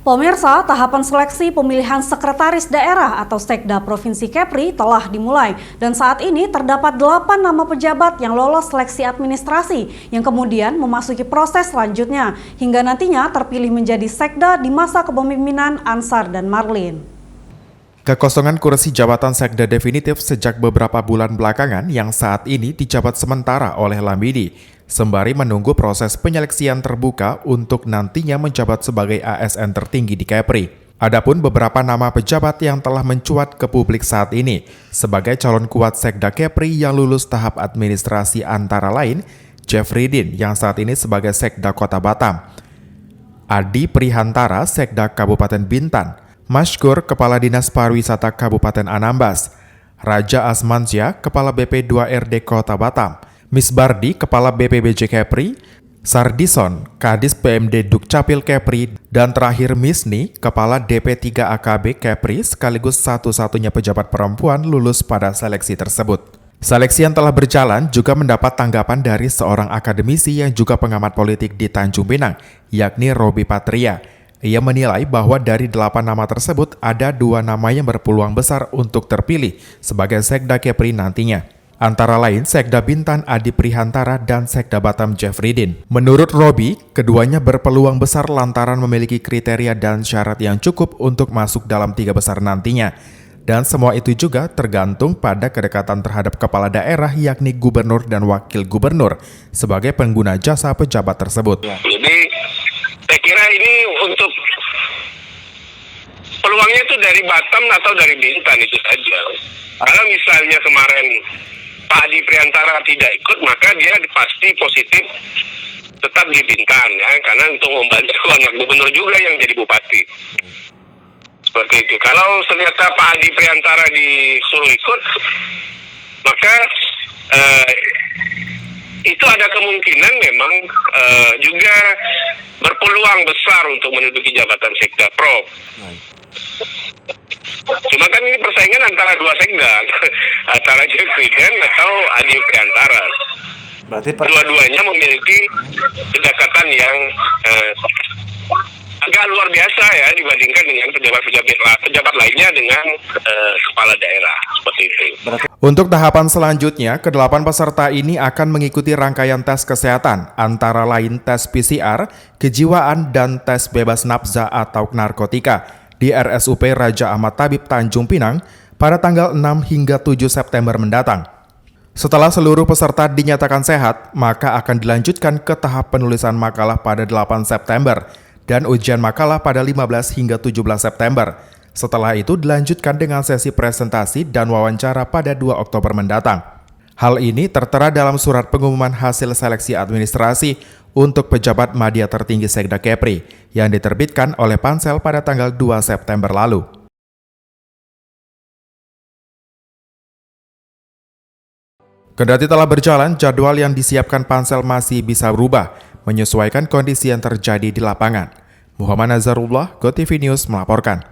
Pemirsa, tahapan seleksi pemilihan sekretaris daerah atau Sekda Provinsi Kepri telah dimulai dan saat ini terdapat 8 nama pejabat yang lolos seleksi administrasi yang kemudian memasuki proses selanjutnya hingga nantinya terpilih menjadi Sekda di masa kepemimpinan Ansar dan Marlin. Kekosongan kursi jabatan Sekda definitif sejak beberapa bulan belakangan yang saat ini dijabat sementara oleh Lambidi, sembari menunggu proses penyeleksian terbuka untuk nantinya menjabat sebagai ASN tertinggi di Kepri. Adapun beberapa nama pejabat yang telah mencuat ke publik saat ini sebagai calon kuat Sekda Kepri yang lulus tahap administrasi antara lain Jeffrydin yang saat ini sebagai Sekda Kota Batam, Adi Prihantara Sekda Kabupaten Bintan, Mashkur Kepala Dinas Pariwisata Kabupaten Anambas, Raja Asmansyah Kepala BP2RD Kota Batam, Misbardi Kepala BPBJ Kepri, Sardison Kadis PMD Dukcapil Kepri, dan terakhir Misni Kepala DP3AKB Kepri sekaligus satu-satunya pejabat perempuan lulus pada seleksi tersebut. Seleksi yang telah berjalan juga mendapat tanggapan dari seorang akademisi yang juga pengamat politik di Tanjung Pinang, yakni Robi Patria. Ia menilai bahwa dari 8 nama tersebut ada 2 nama yang berpeluang besar untuk terpilih sebagai Sekda Kepri nantinya. Antara lain Sekda Bintan Adi Prihantara dan Sekda Batam Jeffrydin. Menurut Robi, keduanya berpeluang besar lantaran memiliki kriteria dan syarat yang cukup untuk masuk dalam 3 besar nantinya. Dan semua itu juga tergantung pada kedekatan terhadap kepala daerah yakni gubernur dan wakil gubernur sebagai pengguna jasa pejabat tersebut. Jadi saya kira ini untuk peluangnya itu dari Batam atau dari Bintan itu saja. Kalau misalnya kemarin Pak Adi Prihantara tidak ikut, maka dia pasti positif tetap di Bintan ya, karena untuk membantu anak gubernur juga yang jadi bupati. Seperti itu. Kalau ternyata Pak Adi Prihantara disuruh ikut, maka itu ada kemungkinan memang juga berpeluang besar untuk menduduki jabatan Sekda Prov. Cuma kan ini persaingan antara 2 sekda, antara Jeffrydin atau Adi Prihantara. Berarti dua-duanya memiliki kedekatan yang agak luar biasa ya dibandingkan dengan pejabat lainnya dengan kepala daerah seperti itu. Untuk tahapan selanjutnya, ke-8 peserta ini akan mengikuti rangkaian tes kesehatan, antara lain tes PCR, kejiwaan, dan tes bebas nafza atau narkotika di RSUP Raja Ahmad Tabib Tanjung Pinang pada tanggal 6 hingga 7 September mendatang. Setelah seluruh peserta dinyatakan sehat, maka akan dilanjutkan ke tahap penulisan makalah pada 8 September dan ujian makalah pada 15 hingga 17 September. Setelah itu dilanjutkan dengan sesi presentasi dan wawancara pada 2 Oktober mendatang. Hal ini tertera dalam surat pengumuman hasil seleksi administrasi untuk pejabat madya tertinggi Sekda Kepri yang diterbitkan oleh Pansel pada tanggal 2 September lalu. Kendati telah berjalan, jadwal yang disiapkan Pansel masih bisa berubah, menyesuaikan kondisi yang terjadi di lapangan. Muhammad Nazarullah, GoTV News melaporkan.